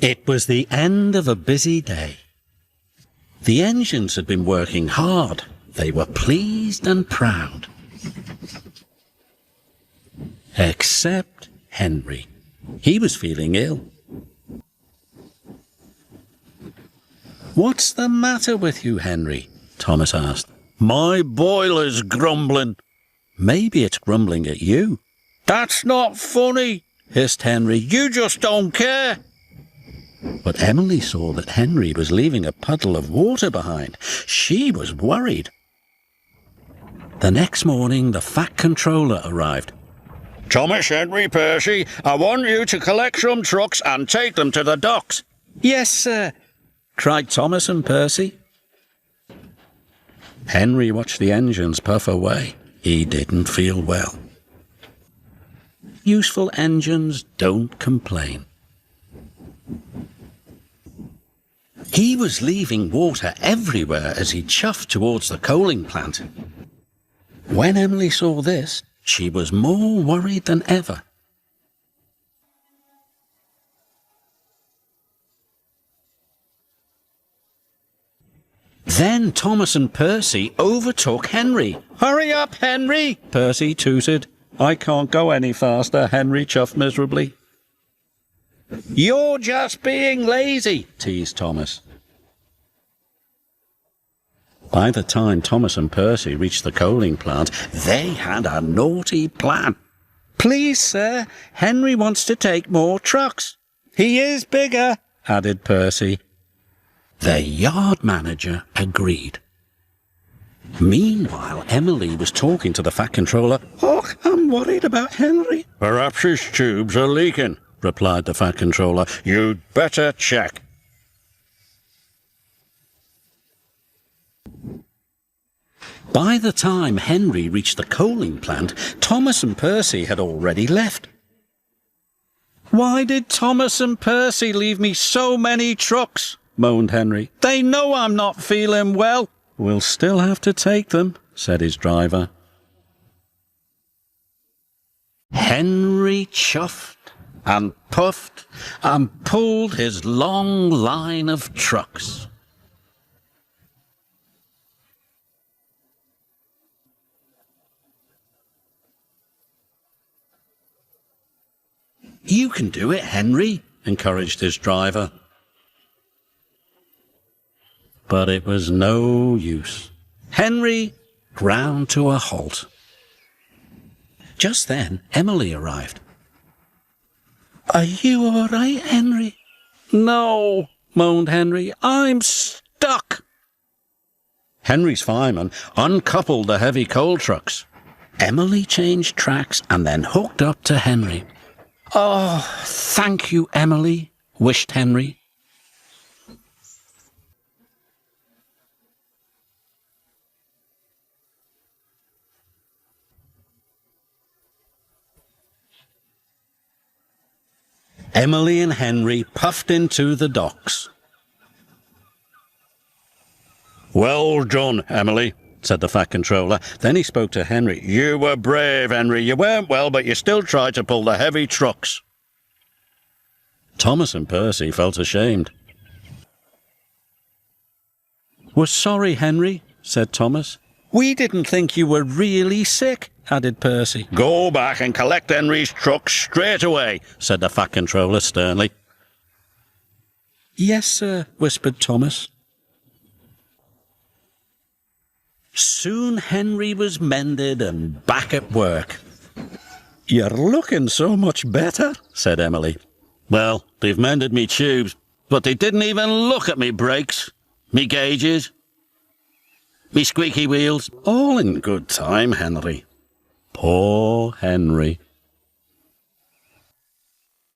It was the end of a busy day. The engines had been working hard. They were pleased and proud. Except Henry. He was feeling ill. "What's the matter with you, Henry?" Thomas asked. "My boiler's grumbling." "Maybe it's grumbling at you." "That's not funny," hissed Henry. "You just don't care." But Emily saw that Henry was leaving a puddle of water behind. She was worried. The next morning, the Fat Controller arrived. "Thomas, Henry, Percy, I want you to collect some trucks and take them to the docks." "Yes, sir," cried Thomas and Percy. Henry watched the engines puff away. He didn't feel well. Useful engines don't complain. He was leaving water everywhere as he chuffed towards the coaling plant. When Emily saw this, she was more worried than ever. Then Thomas and Percy overtook Henry. "Hurry up, Henry!" Percy tooted. "I can't go any faster," Henry chuffed miserably. "You're just being lazy," teased Thomas. By the time Thomas and Percy reached the coaling plant, they had a naughty plan. "Please, sir, Henry wants to take more trucks." "He is bigger," added Percy. The yard manager agreed. Meanwhile, Emily was talking to the Fat Controller. "Oh, I'm worried about Henry." "Perhaps his tubes are leaking," replied the Fat Controller. "You'd better check." By the time Henry reached the coaling plant, Thomas and Percy had already left. "Why did Thomas and Percy leave me so many trucks?" moaned Henry. "They know I'm not feeling well." "We'll still have to take them," said his driver. Henry chuffed and puffed and pulled his long line of trucks. "You can do it, Henry," encouraged his driver. But it was no use. Henry ground to a halt. Just then, Emily arrived. "Are you all right, Henry?" "No," moaned Henry. "I'm stuck." Henry's fireman uncoupled the heavy coal trucks. Emily changed tracks and then hooked up to Henry. "Oh, thank you, Emily," wished Henry. Emily and Henry puffed into the docks. "Well done, Emily," said the Fat Controller. Then he spoke to Henry. "You were brave, Henry. You weren't well, but you still tried to pull the heavy trucks." Thomas and Percy felt ashamed. "We're sorry, Henry," said Thomas. "We didn't think you were really sick," added Percy. "Go back and collect Henry's trucks straight away," said the Fat Controller sternly. "Yes, sir," whispered Thomas. Soon Henry was mended and back at work. "You're looking so much better," said Emily. "Well, they've mended me tubes, but they didn't even look at me brakes, me gauges, me squeaky wheels. All in good time, Henry." Poor Henry.